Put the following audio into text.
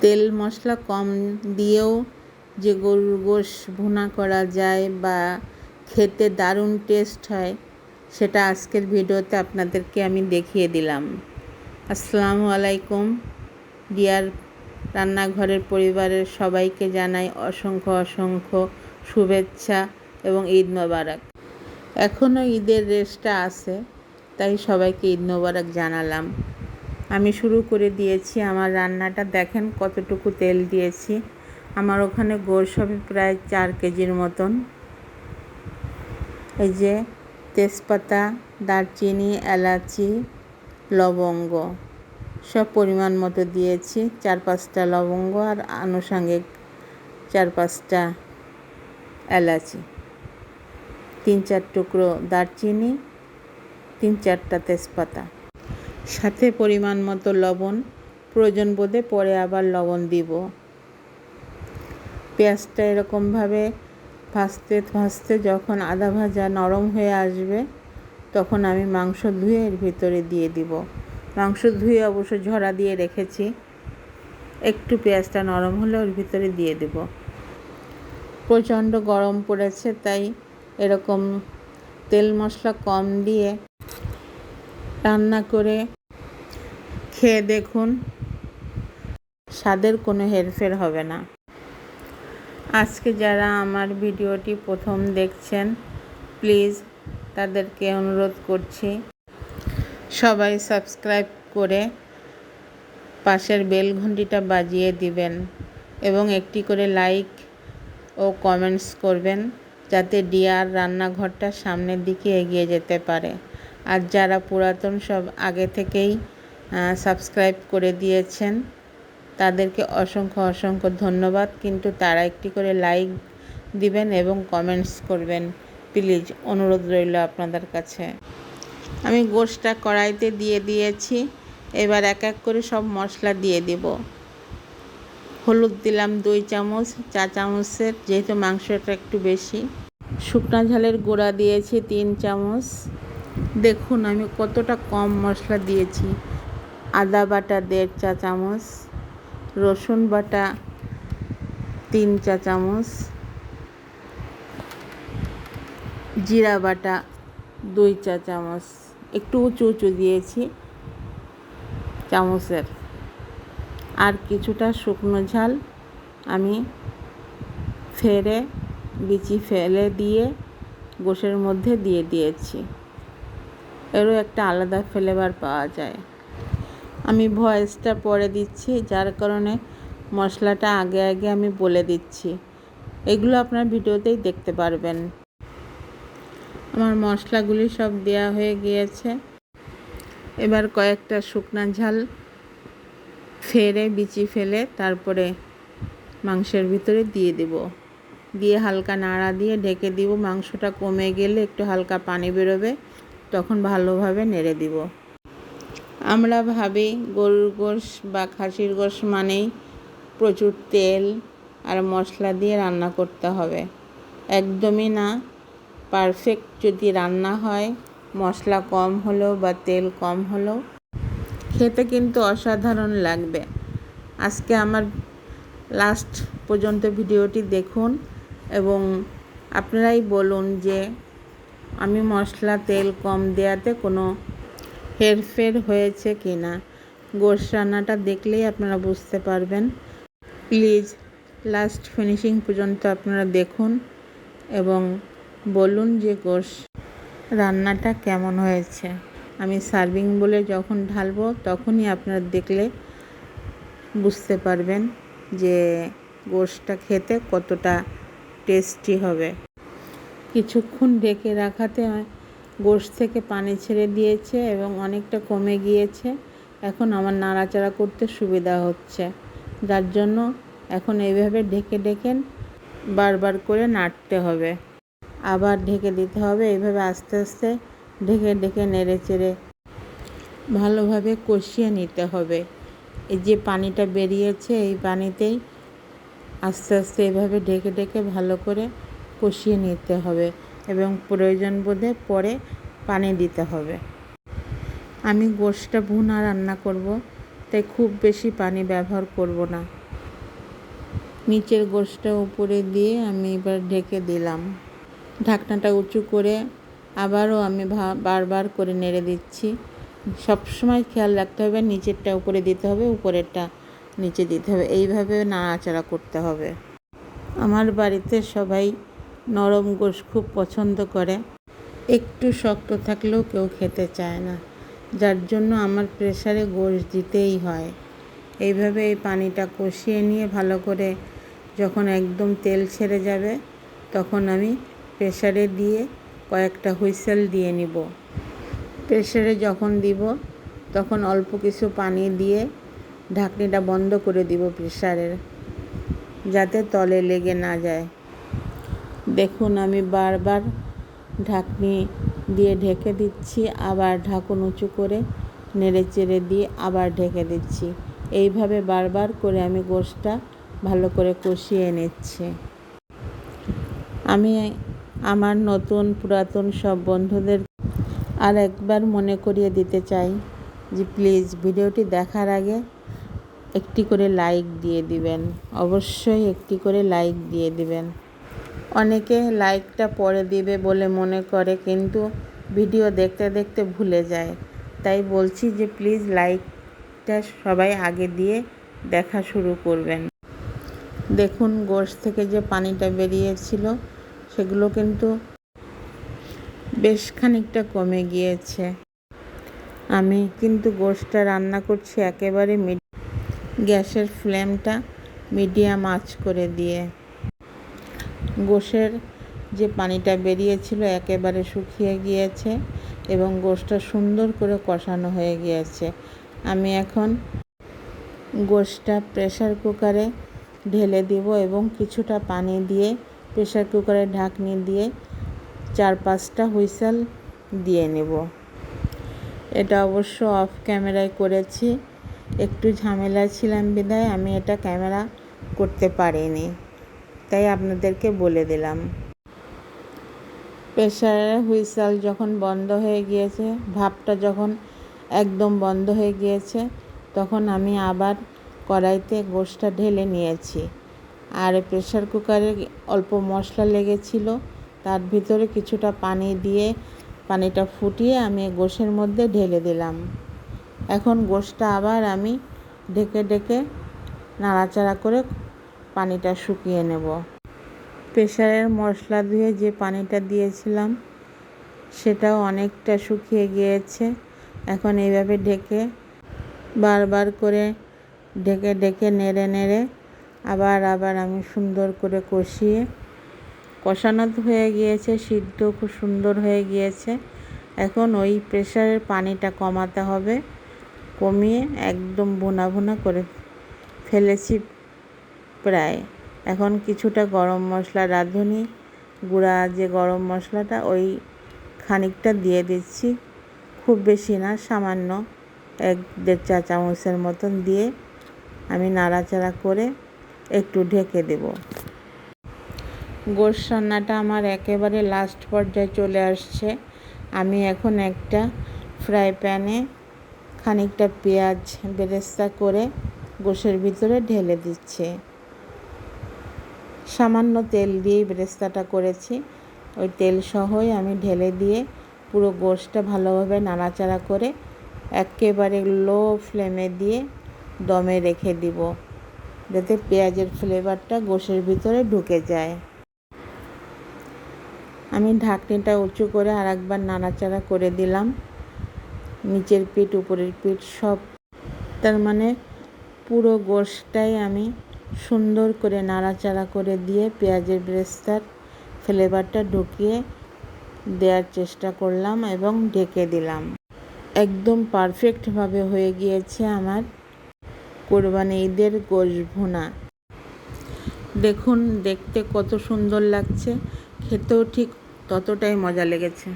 তেল মশলা কম দিয়েও যে গরুর গোশ ভুনা করা যায় বা খেতে দারুণ টেস্ট হয়, সেটা আজকের ভিডিওতে আপনাদেরকে আমি দেখিয়ে দিলাম। আসসালামু আলাইকুম ডিয়ার রান্নাঘরের পরিবারের সবাইকে জানাই অসংখ্য অসংখ্য শুভেচ্ছা এবং ঈদ মোবারক। এখনও ঈদের রেশটা আছে, তাই সবাইকে ঈদ মোবারক জানালাম। আমি শুরু করে দিয়েছি আমার রান্নাটা। দেখেন কতটুকু তেল দিয়েছি। আমার ওখানে গোশ হবে প্রায় 4 কেজির মতন। এই যে তেজপাতা, দারচিনি, এলাচি, লবঙ্গ সব পরিমাণ মতো দিয়েছি। 4-5টা লবঙ্গ আর আনুষঙ্গিক 4-5টা এলাচি, 3-4 টুকরো দারচিনি, 3-4টা তেজপাতা, সাথে পরিমাণ মতো লবণ। প্রয়োজন বোধে পরে আবার লবণ দিব। পেঁয়াজটা এরকমভাবে ভাজতে ভাজতে যখন আধা ভাজা নরম হয়ে আসবে, তখন আমি মাংস ধুয়ে এর ভিতরে দিয়ে দিব। মাংস ধুয়ে অবশ্য ঝরা দিয়ে রেখেছি। একটু পেঁয়াজটা নরম হলে ওর ভিতরে দিয়ে দেব। প্রচণ্ড গরম পড়েছে, তাই এরকম তেল মশলা কম দিয়ে রান্না করে খেয়ে দেখুন, স্বাদের কোনো হেরফের হবে না। আজকে যারা আমার ভিডিওটি প্রথম দেখছেন, প্লিজ তাদেরকে অনুরোধ করছি সবাই সাবস্ক্রাইব করে পাশের বেল ঘন্টিটা বাজিয়ে দিবেন এবং একটি করে লাইক ও কমেন্টস করবেন, যাতে ডিয়ার রান্নাঘরটা সামনের দিকে এগিয়ে যেতে পারে। আর যারা পুরাতন সব আগে থেকেই সাবস্ক্রাইব করে দিয়েছেন, তাদেরকে অসংখ্য অসংখ্য ধন্যবাদ। কিন্তু তারা একটি করে লাইক দিবেন এবং কমেন্টস করবেন, প্লিজ, অনুরোধ রইল আপনাদের কাছে। আমি গোশটা কড়াইতে দিয়ে দিয়েছি। এবার এক এক করে সব মশলা দিয়ে দেব। হলুদ দিলাম 2 চামচ, চা চামচের, যেহেতু মাংসটা একটু বেশি। শুকনা ঝালের গুঁড়া দিয়েছি 3 চামচ। দেখুন আমি কতটা কম মশলা দিয়েছি। আদা বাটা 1.5 চা চামচ, রসুন বাটা 3 চা চামচ, জিরা বাটা 2 চা চামচ, একটু উঁচু উঁচু দিয়েছি চামচের। আর কিছুটা শুকনো ঝাল আমি ফেলে বিচি ফেলে দিয়ে গোশের মধ্যে দিয়ে দিয়েছি। এরও একটা আলাদা ফ্লেভার পাওয়া যায়। আমি ভয়েসটা পরে দিচ্ছি, যার কারণে মশলাটা আগে আগে আমি বলে দিচ্ছি। এগুলো আপনার ভিডিওতেই দেখতে পারবেন। আমার মশলাগুলি সব দেয়া হয়ে গিয়েছে। এবার কয়েকটা শুকনা ঝাল ফেলে বিচি ফেলে তারপরে মাংসের ভিতরে দিয়ে দেব। দিয়ে হালকা নাড়া দিয়ে ঢেকে দিব। মাংসটা কমে গেলে একটু হালকা পানি বেরোবে, তখন ভালোভাবে নেড়ে দিব। আমরা ভাবি গরুর গোশ বা খাসির গোশ মানেই প্রচুর তেল আর মশলা দিয়ে রান্না করতে হবে। একদমই না। পারফেক্ট যদি রান্না হয়, মশলা কম হলেও বা তেল কম হলেও খেতে কিন্তু অসাধারণ লাগবে। আজকে আমার লাস্ট পর্যন্ত ভিডিওটি দেখুন এবং আপনারাই বলুন যে আমি মশলা তেল কম দেওয়াতে কোনো হেরফের হয়েছে কি না। গোশ রান্নাটা দেখলেই আপনারা বুঝতে পারবেন। প্লিজ লাস্ট ফিনিশিং পর্যন্ত আপনারা দেখুন এবং বলুন যে গোশ রান্নাটা কেমন হয়েছে। আমি সার্ভিং বলে যখন ঢালবো, তখনই আপনারা দেখলে বুঝতে পারবেন যে গোশটা খেতে কতটা টেস্টি হবে। কিছুক্ষণ ঢেকে রাখাতে গোশ থেকে পানি ছেড়ে দিয়েছে এবং অনেকটা কমে গিয়েছে। এখন আমার নাড়াচাড়া করতে সুবিধা হচ্ছে, যার জন্য এখন এইভাবে ঢেকে ঢেকে বারবার করে নাড়তে হবে, আবার ঢেকে দিতে হবে। এইভাবে আস্তে আস্তে ঢেকে ঢেকে নেড়ে চেড়ে ভালোভাবে কষিয়ে নিতে হবে। এই যে পানিটা বেরিয়েছে, এই পানিতেই আস্তে আস্তে এভাবে ঢেকে ঢেকে ভালো করে কষিয়ে নিতে হবে এবং প্রয়োজন বোধে পরে পানি দিতে হবে। আমি গোশটা ভুনা রান্না করব, তাই খুব বেশি পানি ব্যবহার করব না। নিচের গোশটা উপরে দিয়ে আমি এবার ঢেকে দিলাম। ঢাকনাটা উঁচু করে আবারও আমি বারবার করে নেড়ে দিচ্ছি। সবসময় খেয়াল রাখতে হবে নিচেরটা উপরে দিতে হবে, উপরেরটা নিচে দিতে হবে, এইভাবে নাড়াচাড়া করতে হবে। আমার বাড়িতে সবাই নরম গোশ খুব পছন্দ করে, একটু শক্ত থাকলেও কেউ খেতে চায় না, যার জন্য আমার প্রেসারে গোশ দিতেই হয়। এইভাবে এই পানিটা কষিয়ে নিয়ে ভালো করে যখন একদম তেল ছেড়ে যাবে তখন আমি প্রেসারে দিয়ে কয়েকটা হুইসেল দিয়ে নিব। প্রেসারে যখন দিব তখন অল্প কিছু পানি দিয়ে ঢাকনিটা বন্ধ করে দিব প্রেসারের, যাতে তলে লেগে না যায়। দেখুন আমি বারবার ঢাকনি দিয়ে ঢেকে দিচ্ছি, আবার ঢাকন উঁচু করে নেড়ে চেড়ে দিয়ে আবার ঢেকে দিচ্ছি। এইভাবে বারবার করে আমি গোশটা ভালো করে কষিয়ে নিচ্ছি। আমি আমার নতুন পুরাতন সব বন্ধুদের আর একবার মনে করিয়ে দিতে চাই যে প্লিজ ভিডিওটি দেখার আগে একটি করে লাইক দিয়ে দিবেন, অবশ্যই একটি করে লাইক দিয়ে দিবেন। অনেকে লাইকটা পরে দিবে বলে মনে করে, কিন্তু ভিডিও দেখতে দেখতে ভুলে যায়। তাই বলছি যে প্লিজ লাইকটা সবাই আগে দিয়ে দেখা শুরু করবেন। দেখুন গোশ থেকে যে পানিটা বেরিয়েছিল সেগুলো কিন্তু বেশ খানিকটা কমে গিয়েছে। আমি কিন্তু গোশটা রান্না করছি একেবারে গ্যাসের ফ্লেমটা মিডিয়াম আঁচ করে দিয়ে। গোশের যে পানিটা বেরিয়েছিল একেবারে শুকিয়ে গিয়েছে এবং গোশটা সুন্দর করে কষানো হয়ে গিয়েছে। আমি এখন গোশটা প্রেসার কুকারে ঢেলে দিব এবং কিছুটা পানি দিয়ে প্রেসার কুকারের ঢাকনি দিয়ে 4-5টা হুইসেল দিয়ে নেব। এটা অবশ্য অফ ক্যামেরায় করেছি, একটু ঝামেলায় ছিলাম বিধায় আমি এটা ক্যামেরা করতে পারিনি, তাই আপনাদেরকে বলে দিলাম। প্রেসারের হুইসেল যখন বন্ধ হয়ে গিয়েছে, ভাপটা যখন একদম বন্ধ হয়ে গিয়েছে, তখন আমি আবার কড়াইতে গোশটা ঢেলে নিয়েছি। আর প্রেসার কুকারে অল্প মশলা লেগেছিল, তার ভিতরে কিছুটা পানি দিয়ে পানিটা ফুটিয়ে আমি গোশের মধ্যে ঢেলে দিলাম। এখন গোশটা আবার আমি ঢেকে ঢেকে নাড়াচাড়া করে পানিটা শুকিয়ে নেব। প্রেসারের মশলা ধুয়ে যে পানিটা দিয়েছিলাম সেটাও অনেকটা শুকিয়ে গিয়েছে। এখন এইভাবে ঢেকে বারবার করে ঢেকে ঢেকে নেড়ে নেড়ে আবার আমি সুন্দর করে কষানো হয়ে গিয়েছে, সিদ্ধ খুব সুন্দর হয়ে গিয়েছে। এখন ওই প্রেসারের পানিটা কমাতে হবে, কমিয়ে একদম ভুনা ভুনা করে ফেলেছি প্রায়। এখন কিছুটা গরম মশলা, রাঁধুনি গুঁড়া যে গরম মশলাটা, ওই খানিকটা দিয়ে দিচ্ছি, খুব বেশি না, সামান্য 1-1.5 চা চামচের মতন দিয়ে আমি নাড়াচাড়া করে একটু ঢেকে দেব। গোশ রান্নাটা আমার একেবারে লাস্ট পর্যায়ে চলে আসছে। আমি এখন একটা ফ্রাই প্যানে খানিকটা পেঁয়াজ বেরেস্তা করে গোশের ভিতরে ঢেলে দিচ্ছি। সামান্য তেল দিয়েই বেরেস্তাটা করেছি, ওই তেল সহই আমি ঢেলে দিয়ে পুরো গোশটা ভালোভাবে নাড়াচাড়া করে একেবারে লো ফ্লেমে দিয়ে দমে রেখে দিব, যাতে পেঁয়াজের ফ্লেভারটা গোশের ভিতরে ঢুকে যায়। আমি ঢাকনিটা উঁচু করে আরেকবার নাড়াচাড়া করে দিলাম। নিচের পিঠ উপরের পিঠ সব, তার মানে পুরো গোশটাই আমি সুন্দর করে নাড়াচাড়া করে দিয়ে পেঁয়াজের বেরেস্তার ফ্লেভারটা ঢুকিয়ে দেওয়ার চেষ্টা করলাম এবং ঢেকে দিলাম। একদম পারফেক্টভাবে হয়ে গিয়েছে আমার কোরবানি ঈদের গোশ ভুনা। দেখুন দেখতে কত সুন্দর লাগছে, খেতেও ঠিক ততটাই মজা লেগেছে।